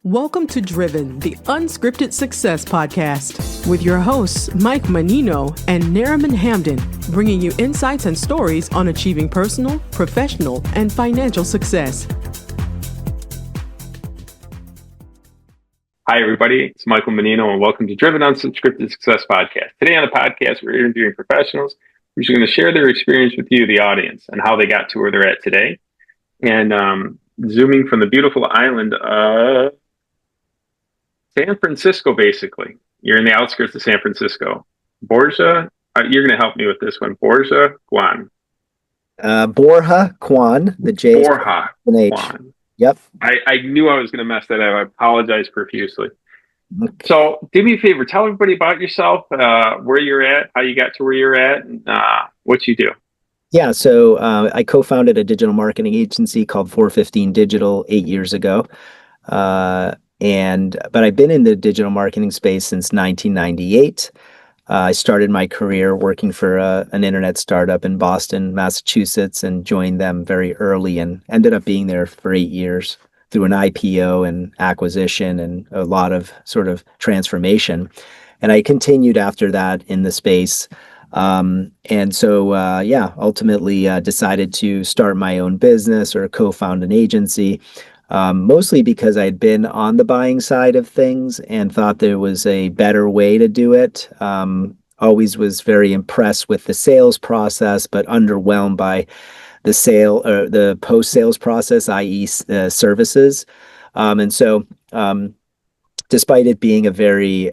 Welcome to Driven, the Unscripted Success podcast, with your hosts, Mike Mannino and Nariman Hamden, bringing you insights and stories on achieving personal, professional, and financial success. Hi, everybody. It's Michael Mannino, and welcome to Driven Unscripted Success podcast. Today on the podcast, we're interviewing professionals who's going to share their experience with you, the audience, and how they got to where they're at today. And zooming from the beautiful island of San Francisco, basically. You're in the outskirts of San Francisco. Borja, you're going to help me with this one. Borja Cuan. Borja Cuan, the J. Borja Cuan. Yep. I knew I was going to mess that up. I apologize profusely. Okay. So do me a favor. Tell everybody about yourself, where you're at, how you got to where you're at, and what you do. Yeah, so I co-founded a digital marketing agency called 415 Digital 8 years ago. But I've been in the digital marketing space since 1998. I started my career working for an internet startup in Boston, Massachusetts, and joined them very early and ended up being there for 8 years through an IPO and acquisition and a lot of sort of transformation. And I continued after that in the space. Ultimately decided to start my own business or co-found an agency. Mostly because I'd been on the buying side of things and thought there was a better way to do it. Always was very impressed with the sales process, but underwhelmed by the sale or the post-sales process, i.e. Services. Despite it being a very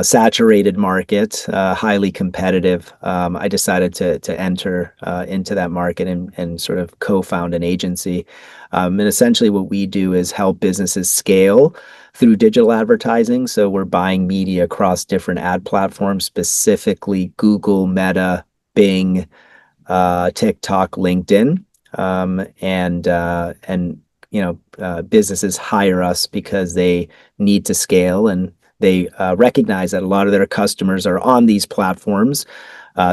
saturated market, highly competitive, I decided to enter into that market and sort of co-found an agency. And essentially what we do is help businesses scale through digital advertising. So we're buying media across different ad platforms, specifically Google, Meta, Bing, TikTok, LinkedIn. Businesses hire us because they need to scale, and they recognize that a lot of their customers are on these platforms,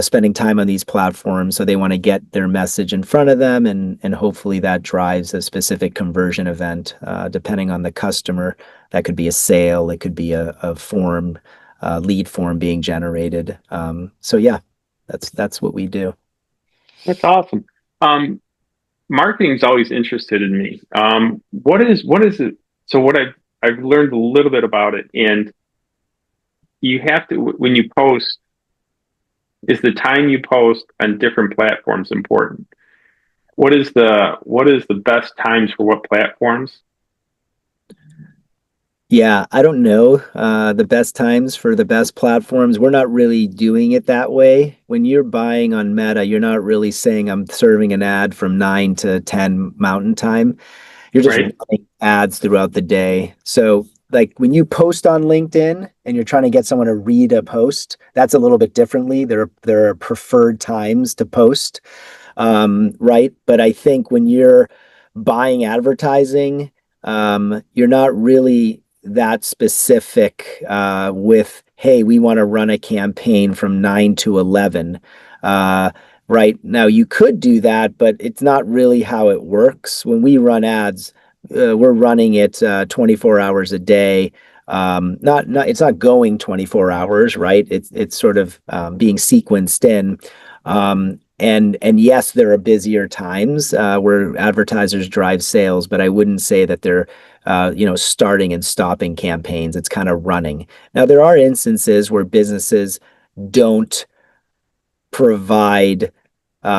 spending time on these platforms. So they want to get their message in front of them, and hopefully that drives a specific conversion event, depending on the customer. That could be a sale, it could be a form, lead form being generated. That's what we do. That's awesome. Marketing's always interested in me. What is it? So what I've learned a little bit about it, and you have to, when you post, is the time you post on different platforms important? What is the best times for what platforms? Yeah, I don't know the best times for the best platforms. We're not really doing it that way. When you're buying on Meta, you're not really saying I'm serving an ad from 9 to 10 Mountain Time. You're just running ads throughout the day. So like when you post on LinkedIn and you're trying to get someone to read a post, that's a little bit differently. There are preferred times to post, right? But I think when you're buying advertising, you're not really that specific with, hey, we want to run a campaign from 9 to 11. Right now, you could do that, but it's not really how it works. When we run ads, we're running it 24 hours a day. It's not going 24 hours, right? It's sort of being sequenced in. And yes, there are busier times where advertisers drive sales, but I wouldn't say that they're starting and stopping campaigns. It's kind of running. Now, there are instances where businesses don't provide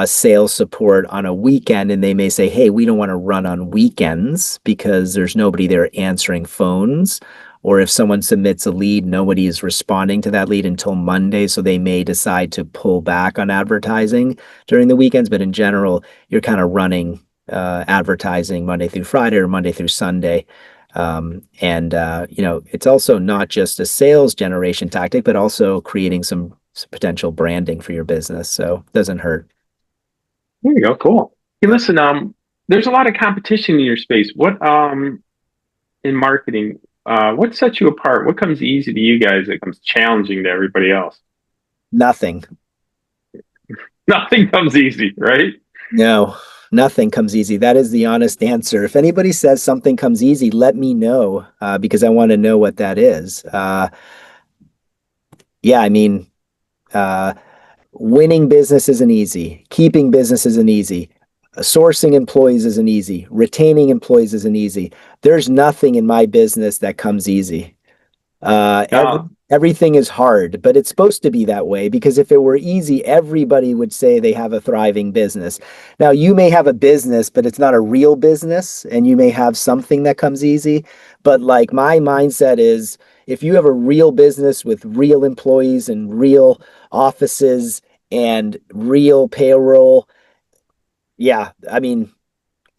sales support on a weekend, and they may say, hey, we don't want to run on weekends because there's nobody there answering phones, or if someone submits a lead, nobody is responding to that lead until Monday, so they may decide to pull back on advertising during the weekends. But in general, you're kind of running advertising Monday through Friday or Monday through Sunday. It's also not just a sales generation tactic, but also creating some potential branding for your business. So it doesn't hurt. There you go. Cool. Hey, listen, there's a lot of competition in your space. What, in marketing, what sets you apart? What comes easy to you guys that comes challenging to everybody else? Nothing. Nothing comes easy, right? No, Nothing comes easy. That is the honest answer. If anybody says something comes easy, let me know, because I want to know what that is. Yeah, I mean, uh, winning business isn't easy. Keeping business isn't easy. Sourcing employees isn't easy. Retaining employees isn't easy. There's nothing in my business that comes easy. Uh, every, No. everything is hard, but it's supposed to be that way because if it were easy, everybody would say they have a thriving business. Now, you may have a business, but it's not a real business, and you may have something that comes easy. But like my mindset is if you have a real business with real employees and real offices and real payroll, yeah, I mean,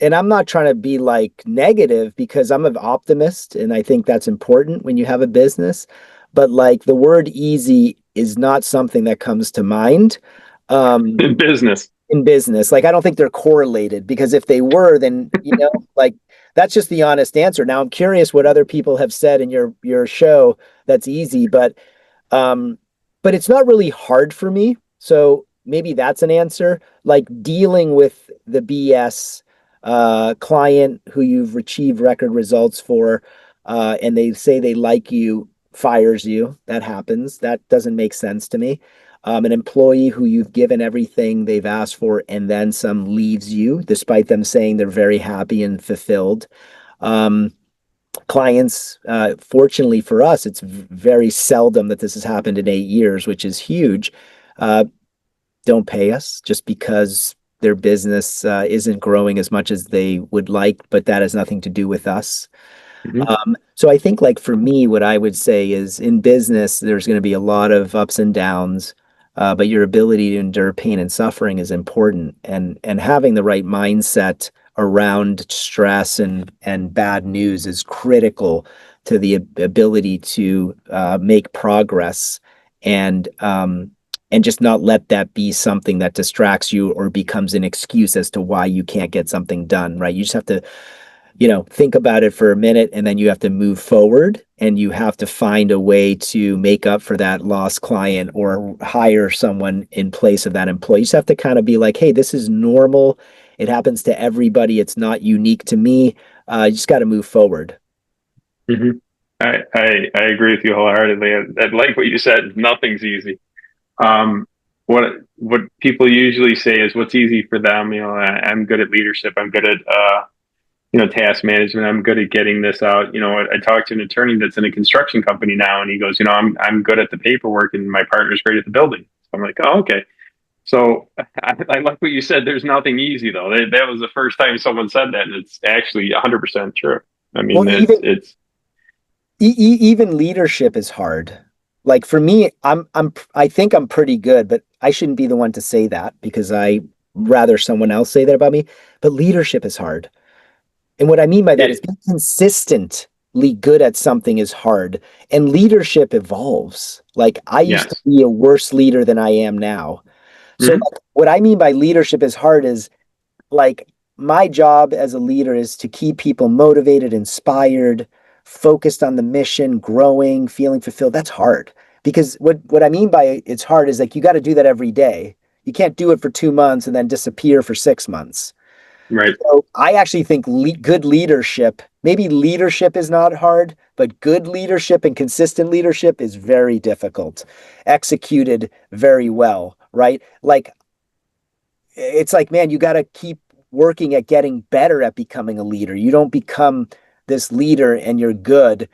and I'm not trying to be like negative because I'm an optimist and I think that's important when you have a business. But like the word easy is not something that comes to mind In business. in business. Like I don't think they're correlated because if they were, then like that's just the honest answer. Now I'm curious what other people have said in your show that's easy, um, but it's not really hard for me. So maybe that's an answer. Like dealing with the BS client who you've achieved record results for, and they say they like you, fires you. That happens. That doesn't make sense to me. An employee who you've given everything they've asked for and then some leaves you, despite them saying they're very happy and fulfilled. Um, Clients, fortunately for us, it's very seldom that this has happened in 8 years, which is huge. Uh, don't pay us just because their business isn't growing as much as they would like, but that has nothing to do with us. Mhm. So I think like for me, what I would say is in business, there's going to be a lot of ups and downs, but your ability to endure pain and suffering is important, and having the right mindset around stress and bad news is critical to the ability to make progress and just not let that be something that distracts you or becomes an excuse as to why you can't get something done, right? You just have to think about it for a minute and then you have to move forward and you have to find a way to make up for that lost client or hire someone in place of that employee. You just have to kind of be like, hey, this is normal. It happens to everybody. It's not unique to me. You just got to move forward. Mhm. I agree with you wholeheartedly. I like what you said. Nothing's easy. Um, what people usually say is what's easy for them. I'm good at leadership. I'm good at task management. I'm good at getting this out. I talked to an attorney that's in a construction company now, and he goes, I'm good at the paperwork, and my partner's great at the building. So I'm like, oh, okay. So I like what you said. There's nothing easy though. That was the first time someone said that, and it's actually 100% true. I Well, mean, it's even leadership is hard. Like for me, I think I'm pretty good, but I shouldn't be the one to say that because I rather someone else say that about me. But leadership is hard. And what I mean by that is it. being consistently good at something is hard. And leadership evolves. Like I used to Yes. be a worse leader than I am now. So Hmm. like, what I mean by leadership is hard is like my job as a leader is to keep people motivated, inspired, focused on the mission, growing, feeling fulfilled. That's hard. Because what I mean by it's hard is like you got to do that every day. You can't do it for 2 months and then disappear for 6 months. Right. So I actually think good leadership, maybe leadership is not hard, but good leadership and consistent leadership is very difficult, executed very well, right? Like it's like, man, you got to keep working at getting better at becoming a leader. You don't become this leader and you're good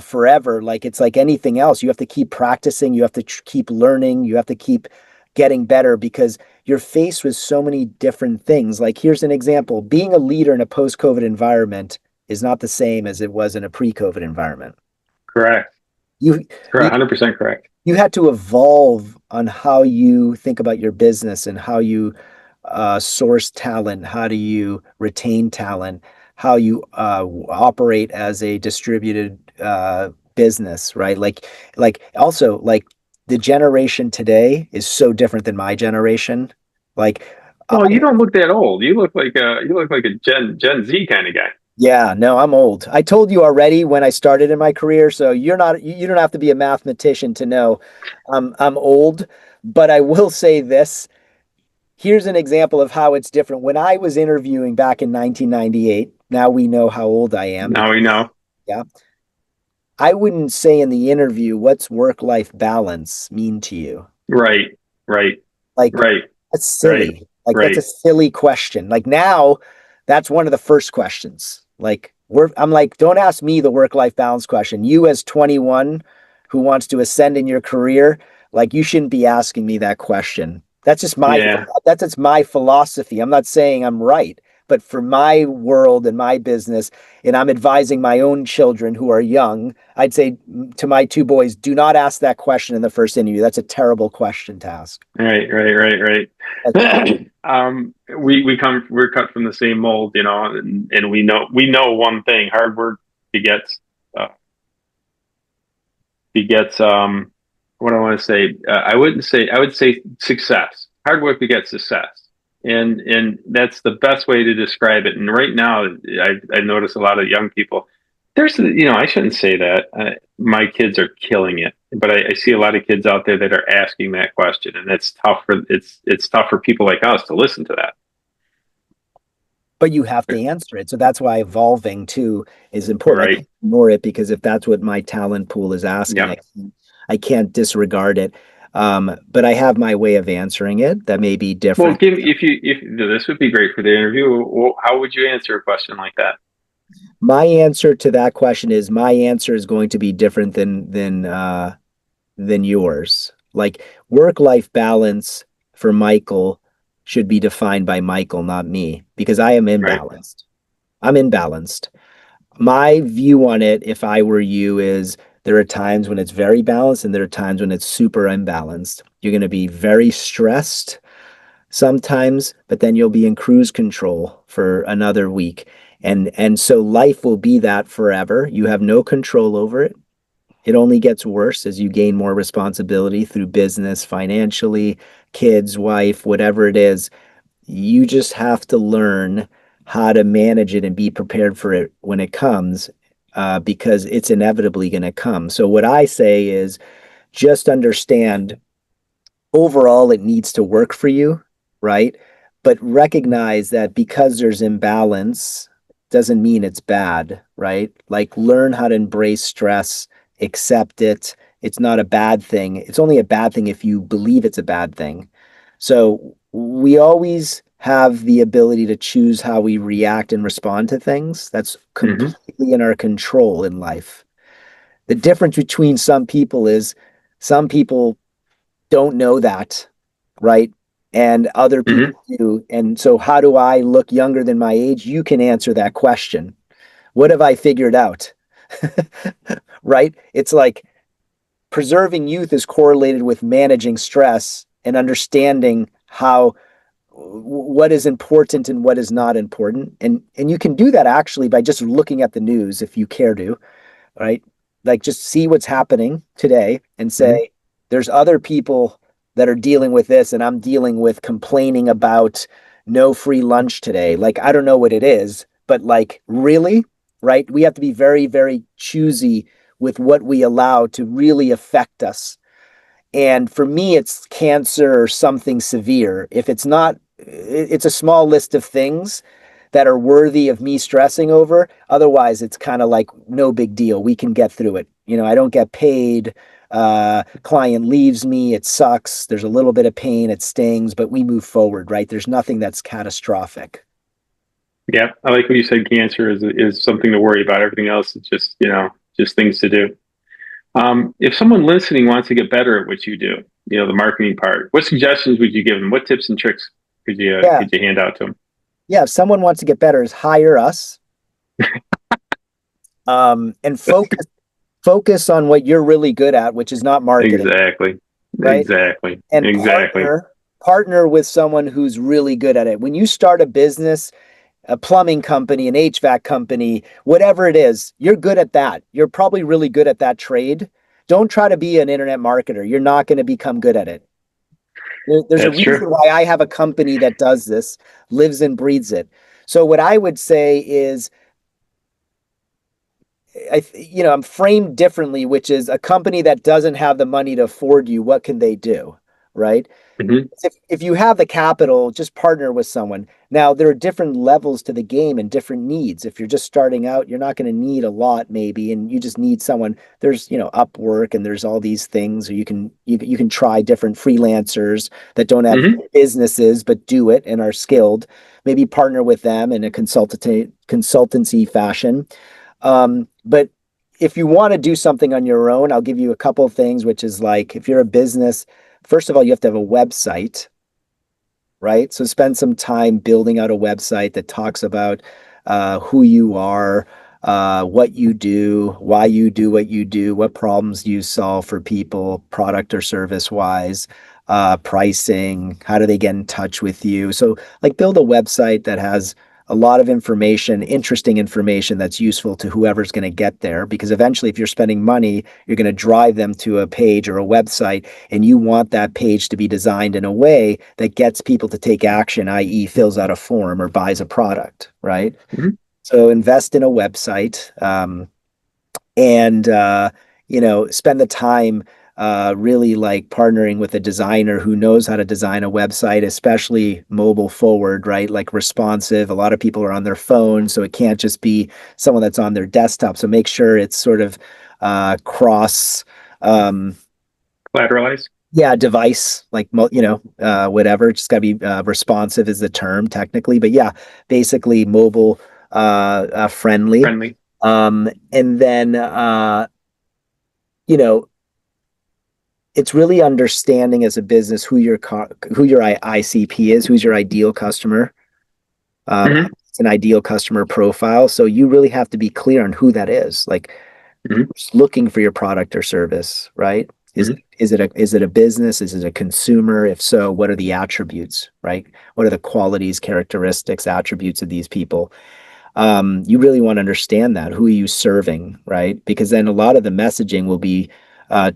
forever. Like it's like anything else. You have to keep practicing. You have to keep learning. You have to keep getting better because you're faced with so many different things. Like here's an example: being a leader in a post-COVID environment is not the same as it was in a pre-COVID environment. Correct. You you Correct. 100% correct. you had to evolve on how you think about your business and how you source talent, how do you retain talent, how you operate as a distributed business, right? Like also like the generation today is so different than my generation. Like Well, I you don't look that old. You look like a Gen Z kind of guy. Yeah, no, I'm old. I told you already when I started in my career, so you don't have to be a mathematician to know I'm old, but I will say this. here's an example of how it's different. When I was interviewing back in 1998, now we know how old I am. Now we know. Yeah. I wouldn't say in the interview, what's work-life balance mean to you? Right, right, Like, right, that's right, silly. Like, that's a right. silly question. Like now, that's one of the first questions. Like, I'm like, don't ask me the work-life balance question. You as 21 who wants to ascend in your career, like you shouldn't be asking me that question. Yeah, That's just my philosophy. I'm not saying I'm right, but for my world and my business, and I'm advising my own children who are young, I'd say to my two boys, do not ask that question in the first interview. That's a terrible question to ask. right, right, right, right. We're cut from the same mold, and we know one thing: hard work begets uh, begets what I want to say. I would say success. Hard work begets success, and that's the best way to describe it. And right now, I notice a lot of young people. I shouldn't say that. My kids are killing it, but I see a lot of kids out there that are asking that question, and it's tough for people like us to listen to that. But you have to answer it. So that's why evolving too is important. I Right? can't ignore it because if that's what my talent pool is asking, Yeah. I can't disregard it. But I have my way of answering it that may be Well, different. give me if this would be great for the interview. Well, how would you answer a question like that? My answer to that question is my answer is going to be different than yours. Like work-life balance for Michael should be defined by Michael, not me, because I am Right? imbalanced. I'm imbalanced. My view on it, if I were you, is there are times when it's very balanced and there are times when it's super imbalanced. You're going to be very stressed sometimes, but then you'll be in cruise control for another week. And so life will be that forever. You have no control over it. It only gets worse as you gain more responsibility through business, financially, kids, wife, whatever it is. You just have to learn how to manage it and be prepared for it when it comes, because it's inevitably going to come. So, what I say is just understand overall it needs to work for you, right? But recognize that because there's imbalance doesn't mean it's bad, right? Like learn how to embrace stress, accept it. It's not a bad thing. It's only a bad thing if you believe it's a bad thing. So we always have the ability to choose how we react and respond to things. That's Hmm. completely in our control in life. The difference between some people is some people don't know that, right? And other Hmm. people do. And so, how do I look younger than my age? You can answer that question. What have I figured out? Right? It's like preserving youth is correlated with managing stress and understanding how what is important and what is not important. And you can do that actually by just looking at the news if you care to, right? Like just see what's happening today and Hmm. say, there's other people that are dealing with this, and I'm dealing with complaining about no free lunch today. Like, I don't know what it is, but like, really, right? We have to be very, very choosy with what we allow to really affect us. And for me, it's cancer or something severe. If it's not, it's a small list of things that are worthy of me stressing over. Otherwise, it's kind of like no big deal. We can get through it. I don't get paid. Client leaves me. It sucks. There's a little bit of pain. It stings, but we move forward, right? There's nothing that's catastrophic. Yeah, I like when you said cancer is something to worry about. Everything else is just things to do. If someone listening wants to get better at what you do, the marketing part, what suggestions would you give them? What tips and tricks Yeah. could you hand out to them? Yeah. If someone wants to get better, is hire us, and focus on what you're really good at, which is not marketing, Exactly, right? exactly, And exactly. partner with someone who's really good at it. When you start a business, a plumbing company, an HVAC company, whatever it is, you're good at that. You're probably really good at that trade. Don't try to be an internet marketer. You're not going to become good at it. There's a That's true. reason why I have a company that does this, lives and breathes it. So what I would say is I'm framed differently, which is a company that doesn't have the money to afford you, what can they do? right? Hmm. If you have the capital, just partner with someone. Now, there are different levels to the game and different needs. If you're just starting out, you're not going to need a lot maybe, and you just need someone. There's, Upwork, and there's all these things, or you can try different freelancers that don't have Hmm. businesses but do it and are skilled. Maybe partner with them in a consultancy fashion. But if you want to do something on your own, I'll give you a couple of things, which is like if you're a business, first of all, you have to have a website, right? So spend some time building out a website that talks about who you are, what you do, why you do what you do, what problems you solve for people, product or service wise, pricing, how do they get in touch with you? So, like, build a website that has a lot of information, interesting information that's useful to whoever's going to get there. Because eventually, if you're spending money, you're going to drive them to a page or a website, and you want that page to be designed in a way that gets people to take action, i.e., fills out a form or buys a product, right? Hmm. So invest in a website, and spend the time really like partnering with a designer who knows how to design a website, especially mobile forward, right? Like responsive. A lot of people are on their phone, so it can't just be someone that's on their desktop. So make sure it's sort of cross, Collateralize. yeah, device, like whatever. It's just got to be responsive is the term technically, but yeah, basically mobile friendly. Friendly. And then you know it's really understanding as a business who your ICP is, who's your ideal customer. Hmm. It's an ideal customer profile, so you really have to be clear on who that is. Like, Hmm. who's looking for your product or service, right? Hmm. Is it a business? Is it a consumer? If so, what are the attributes, right? What are the qualities, characteristics, attributes of these people? You really want to understand that. Who are you serving, right? Because then a lot of the messaging will be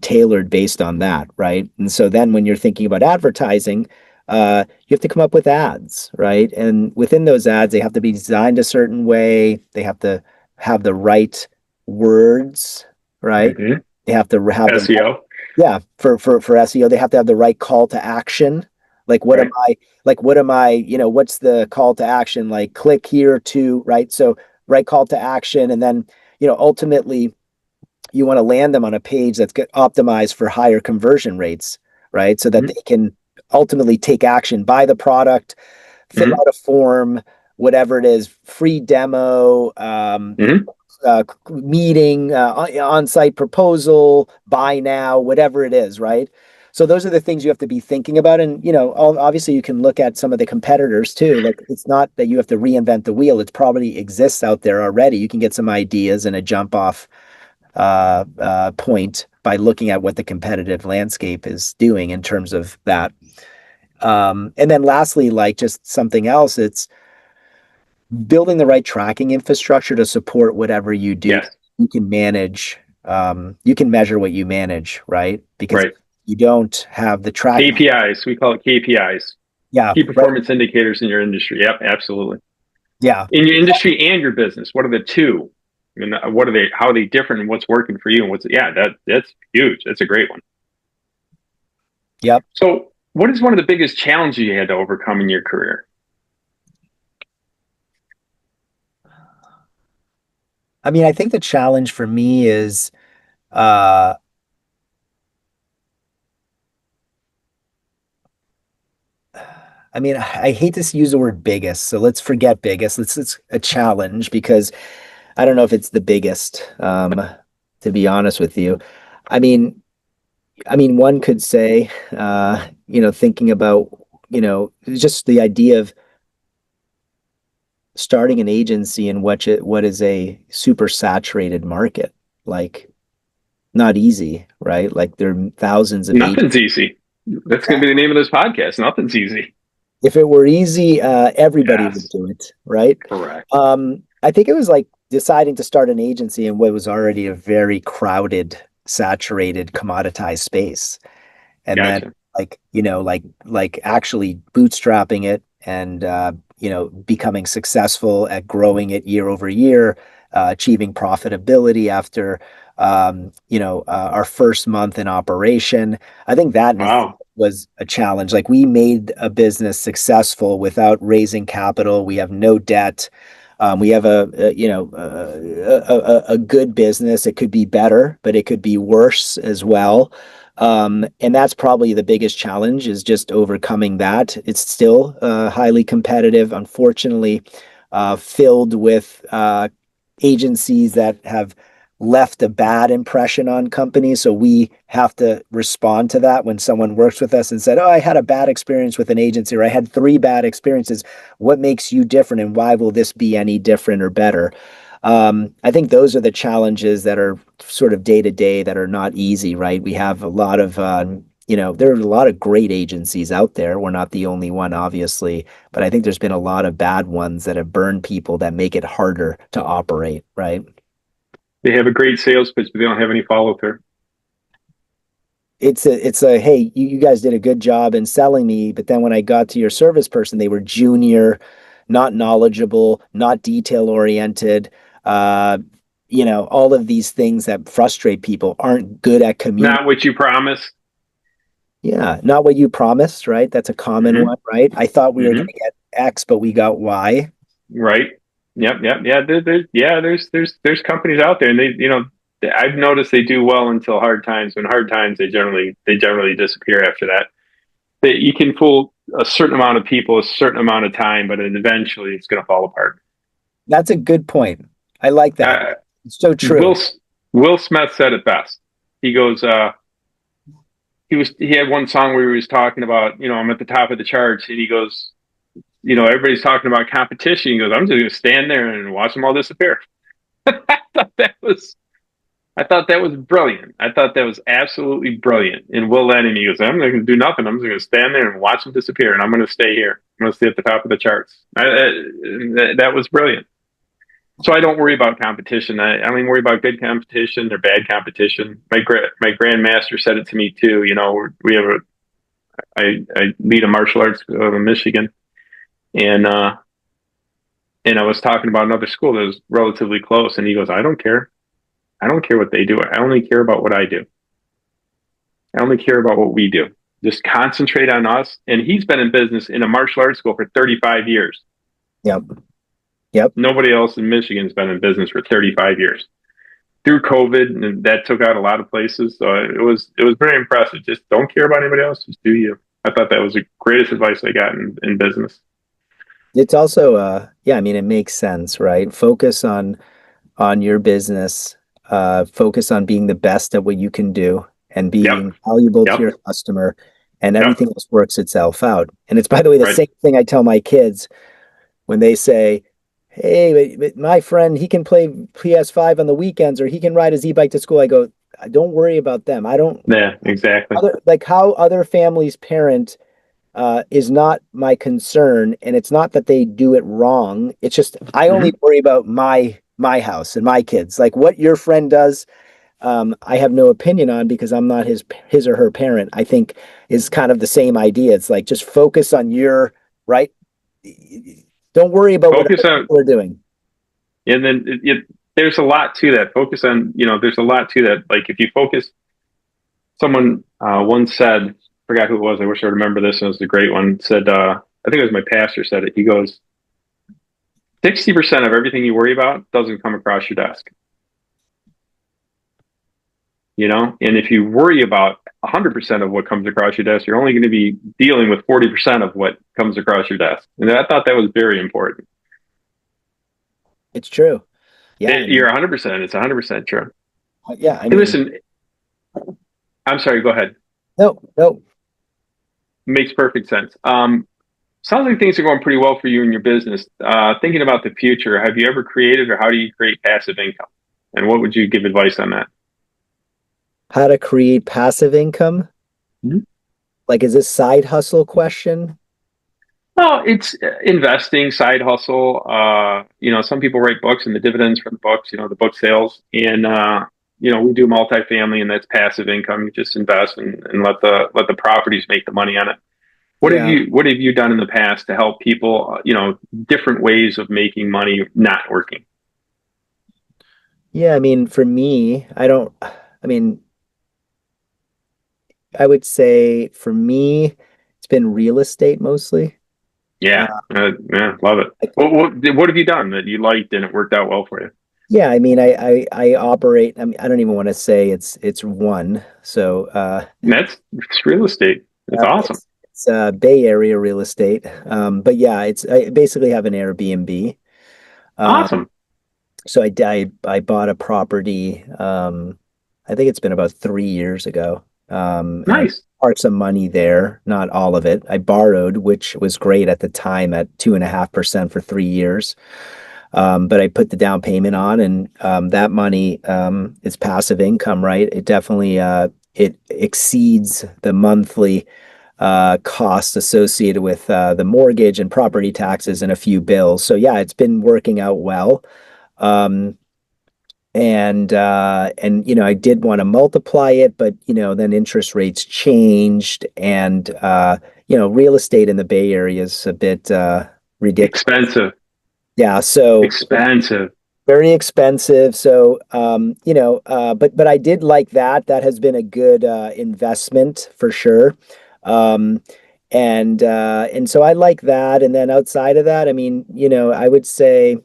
tailored based on that, right? And so then when you're thinking about advertising, you have to come up with ads, right? And within those ads, they have to be designed a certain way. They have to have the right words, right? Hmm. They have to have the SEO. yeah, for SEO, they have to have the right call to action. Like Right. what am I, what's the call to action? Like click here to, right? So right call to action. And then, ultimately you want to land them on a page that's optimized for higher conversion rates, right? So that Hmm. they can ultimately take action, buy the product, fill Hmm. out a form, whatever it is, free demo, Hmm. meeting, on-site proposal, buy now, whatever it is, right? So those are the things you have to be thinking about. And, obviously you can look at some of the competitors too. Like, it's not that you have to reinvent the wheel. It probably exists out there already. You can get some ideas and a jump off point by looking at what the competitive landscape is doing in terms of that. And then lastly, like just something else, it's building the right tracking infrastructure to support whatever you do. Yes. You can manage, you can measure what you manage, right? Because Right. you don't have the tracking. KPIs. We call it KPIs. Yeah, Key right. performance indicators in your industry. Yep. Absolutely. Yeah. In your industry and your business, what are the two? I mean, what are they? How are they different? And what's working for you? And what's yeah, that's huge. That's a great one. Yep. So, what is one of the biggest challenges you had to overcome in your career? I mean, I think the challenge for me is, uh, I mean, I hate to use the word biggest, so let's forget biggest. It's a challenge because I don't know if it's the biggest, to be honest with you. I mean, one could say, thinking about, just the idea of starting an agency in what is a super saturated market, like not easy, right? Like there are thousands of agents. Nothing's easy. That's going to be the name of this podcast. Nothing's easy. If it were easy, everybody would Yes. do it, right? Correct. I think it was like deciding to start an agency in what was already a very crowded, saturated, commoditized space. And then Gotcha. like actually bootstrapping it and becoming successful at growing it year over year, achieving profitability after our first month in operation. I think that is Wow. was a challenge. Like we made a business successful without raising capital. We have no debt. We have a good business. It could be better, but it could be worse as well. And that's probably the biggest challenge is just overcoming that. It's still highly competitive, unfortunately, filled with agencies that have left a bad impression on companies. So we have to respond to that when someone works with us and said, "Oh, I had a bad experience with an agency, or I had 3 bad experiences. What makes you different and why will this be any different or better?" I think those are the challenges that are sort of day to day that are not easy, right? We have a lot of, there are a lot of great agencies out there. We're not the only one, obviously, but I think there's been a lot of bad ones that have burned people that make it harder to operate, right? They have a great sales pitch, but they don't have any follow through. It's a hey, you guys did a good job in selling me, but then when I got to your service person, they were junior, not knowledgeable, not detail oriented. All of these things that frustrate people, aren't good at communicating. Not what you promised. Yeah, not what you promised, right? That's a common Mm-hmm. one, right? I thought we were going Mm-hmm. to get X, but we got Y. Right. Yep. Yep. Yeah. There's companies out there, and I've noticed they do well until hard times. When hard times, they generally disappear after that. That you can fool a certain amount of people a certain amount of time, but then eventually it's going to fall apart. That's a good point. I like that. Uh, It's so true. Will Smith said it best. He goes, he had one song where he was talking about, I'm at the top of the charts, and he goes, everybody's talking about competition. He goes, I'm just going to stand there and watch them all disappear. I thought that was, I thought that was brilliant. I thought that was absolutely brilliant. And Will Lennon, he goes, I'm not going to do nothing. I'm just going to stand there and watch them disappear, and I'm going to stay here. I'm going to stay at the top of the charts. That was brilliant. So I don't worry about competition. I don't worry about good competition or bad competition. My grandmaster said it to me too. We have I lead a martial arts in Michigan, and I was talking about another school that was relatively close, and he goes, I don't care. I don't care what they do. I only care about what I do. I only care about what we do. Just concentrate on us. And he's been in business in a martial arts school for 35 years. Yep. Yep. Nobody else in Michigan's been in business for 35 years. Through COVID, and that took out a lot of places. So it was very impressive. Just don't care about anybody else. Just do you. I thought that was the greatest advice I got in business. It's also, it makes sense, right? Focus on your business, focus on being the best at what you can do and being Yep. valuable to Yep. your customer, and Yep. everything else works itself out. And it's, by the way, the Right. same thing I tell my kids when they say, "Hey, but my friend, he can play PS5 on the weekends, or he can ride his e-bike to school." I go, "Don't worry about them. I don't Yeah, exactly. like how other families parent is not my concern, and it's not that they do it wrong. It's just I only Mm-hmm. worry about my house and my kids. Like what your friend does, I have no opinion on because I'm not his or her parent. I think is kind of the same idea. It's like just focus on your right. Don't worry about what Focus other on, people are doing. and then there's a lot to that. Focus on, there's a lot to that. Like if you focus, someone once said, forgot who it was. I wish I remember this. And it was a great one. Said, I think it was my pastor said it. He goes, 60% of everything you worry about doesn't come across your desk. And if you worry about 100% of what comes across your desk, you're only going to be dealing with 40% of what comes across your desk. And I thought that was very important. It's true. Yeah, You're 100%. It's 100% true. yeah. Hey, listen, I'm sorry. Go ahead. No. Makes perfect sense. Sounds like things are going pretty well for you in your business. Thinking about the future, have you ever created, or how do you create passive income? And what would you give advice on that? How to create passive income? Mm-hmm. Like, is this side hustle question? Well, it's investing, side hustle. Some people write books, and the dividends from the books, the book sales. And we do multifamily, and that's passive income. You just invest and let the properties make the money on it. What have you done in the past to help people? Different ways of making money not working. Yeah, for me, I would say for me, it's been real estate mostly. Uh, Yeah, love it. What have you done that you liked and it worked out well for you? yeah, I mean, I operate. I mean, I don't even want to say it's one. So It's real estate. It's awesome. it's Bay Area real estate. But yeah, it's I basically have an Airbnb. Uh, Awesome. so I bought a property. I think it's been about 3 years ago. And I Nice. parked some money there, not all of it. I borrowed, which was great at the time at 2.5% for 3 years. But I put the down payment on, and that money is passive income, right? It definitely it exceeds the monthly costs associated with the mortgage and property taxes and a few bills. So yeah, it's been working out well. Um, and I did want to multiply it, but then interest rates changed, and real estate in the Bay Area is a bit ridiculous. Expensive. Yeah, so Expensive. very expensive. So, but I did like that. That has been a good investment for sure. Um, and so I like that. And then outside of that, I mean, I would say,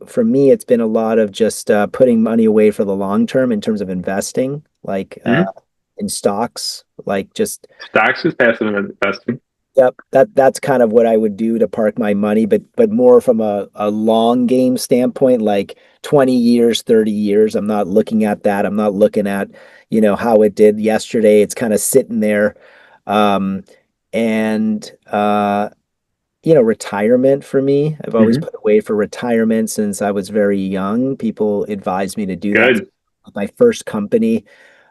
for me, it's been a lot of just putting money away for the long term in terms of investing, like Mhm. in stocks, like just. Stocks is passive investing. Yep, that's kind of what I would do to park my money, but more from a long game standpoint, like 20 years, 30 years. I'm not looking at that. I'm not looking at, how it did yesterday. It's kind of sitting there. Um, and retirement for me. I've always Hmm. put away for retirement since I was very young. People advised me to do that. Good. My first company.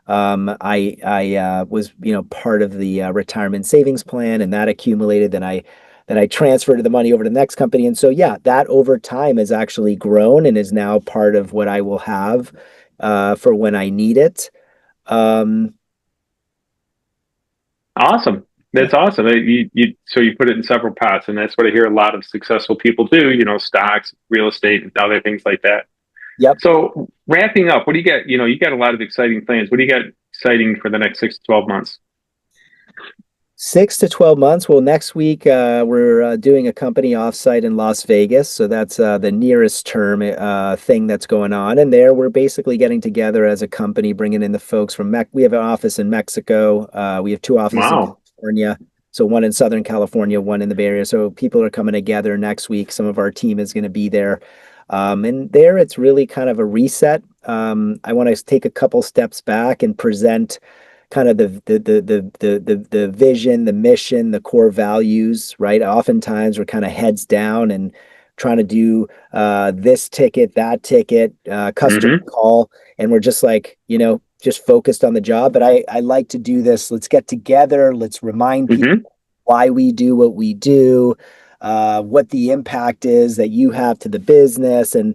I was part of the retirement savings plan, and that accumulated. Then I transferred the money over to the next company, and so yeah, that over time has actually grown and is now part of what I will have for when I need it. Um, Awesome. yeah, That's awesome. So you put it in several pots, and that's what I hear a lot of successful people do, stocks, real estate, and other things like that. yep. So wrapping up, what do you got? You got a lot of exciting plans. What do you got exciting for the next 6 to 12 months? 6 to 12 months. Well, next week we're doing a company offsite in Las Vegas, so that's the nearest term thing that's going on. And there, we're basically getting together as a company, bringing in the folks from We have an office in Mexico. We have two offices in Wow. California. So one in Southern California, one in the Bay Area. So people are coming together next week. Some of our team is going to be there. And there, it's really kind of a reset. I want to take a couple steps back and present kind of the vision, the mission, the core values, right? Oftentimes we're kind of heads down and trying to do this ticket, that ticket, customer Hmm. call, and we're just like, just focused on the job. But I like to do this. Let's get together. Let's remind people Hmm. why we do what we do, what the impact is that you have to the business, and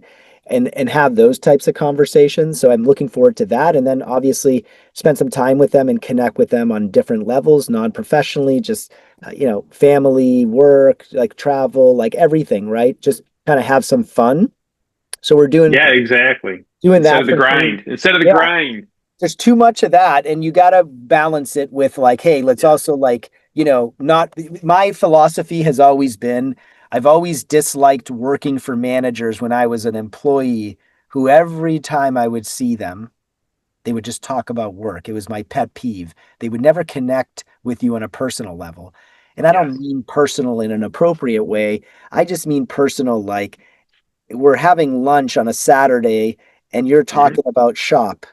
have those types of conversations. So I'm looking forward to that, and then obviously spend some time with them and connect with them on different levels, non-professionally, just family, work, like travel, like everything, right? Just kind of have some fun. So we're doing Yeah, exactly. doing Instead that of the for me. grind. Instead of the Yeah, grind. there's too much of that, and you got to balance it with like, hey, let's Yeah. also like, not. My philosophy has always been, I've always disliked working for managers when I was an employee who every time I would see them, they would just talk about work. It was my pet peeve. They would never connect with you on a personal level. And I don't Yes. mean personal in an appropriate way. I just mean personal, like we're having lunch on a Saturday and you're Hmm. talking about shop.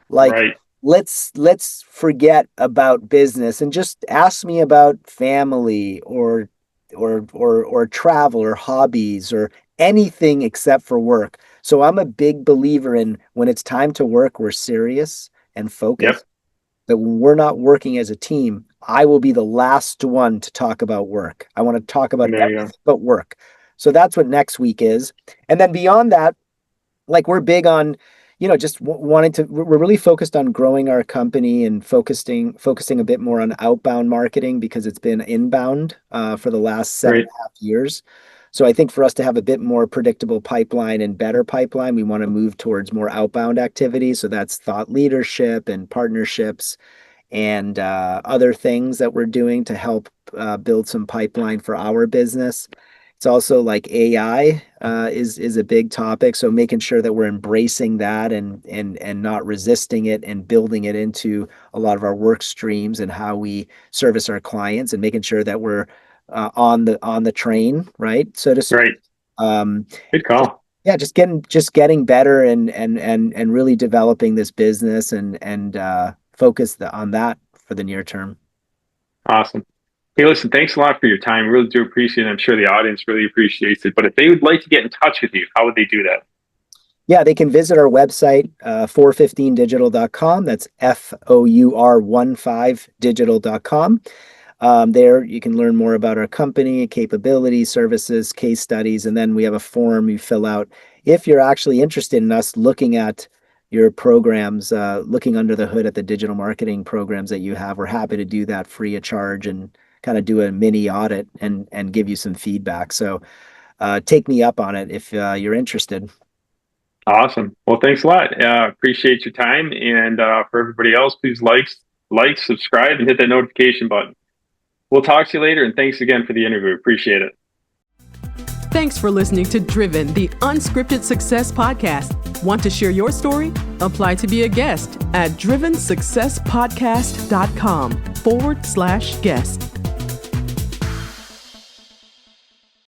Like, Right. let's forget about business and just ask me about family or travel or hobbies or anything except for work. So I'm a big believer in when it's time to work, we're serious and Yep. focused. But when we're not working as a team, I will be the last one to talk about work. I want to talk about There you everything but work. So that's what next week is. And then beyond that, like we're big on just wanting to, we're really focused on growing our company and focusing a bit more on outbound marketing because it's been inbound for the last go. seven and Great. a half years. So I think for us to have a bit more predictable pipeline and better pipeline, we want to move towards more outbound activities. So that's thought leadership and partnerships. and other things that we're doing to help build some pipeline for our business. It's also like AI is a big topic. So making sure that we're embracing that and not resisting it and building it into a lot of our work streams and how we service our clients and making sure that we're on the train, right? So to speak. Right. Good call. Yeah, just getting better and really developing this business and focus on that for the near term. Awesome. Hey, listen, thanks a lot for your time. Really do appreciate it. I'm sure the audience really appreciates it. But if they would like to get in touch with you, how would they do that? Yeah, they can visit our website, 415digital.com. That's FOUR15digital.com. There you can learn more about our company, capabilities, services, case studies, and then we have a form you fill out if you're actually interested in us looking at your programs, looking under the hood at the digital marketing programs that you have. We're happy to do that free of charge and kind of do a mini audit and give you some feedback. So take me up on it if you're interested. Awesome. Well, thanks a lot. Appreciate your time. And for everybody else, please like, subscribe, and hit that notification button. We'll talk to you later, and thanks again for the interview. Appreciate it. Thanks for listening to Driven, the Unscripted Success Podcast. Want to share your story? Apply to be a guest at drivensuccesspodcast.com/guest.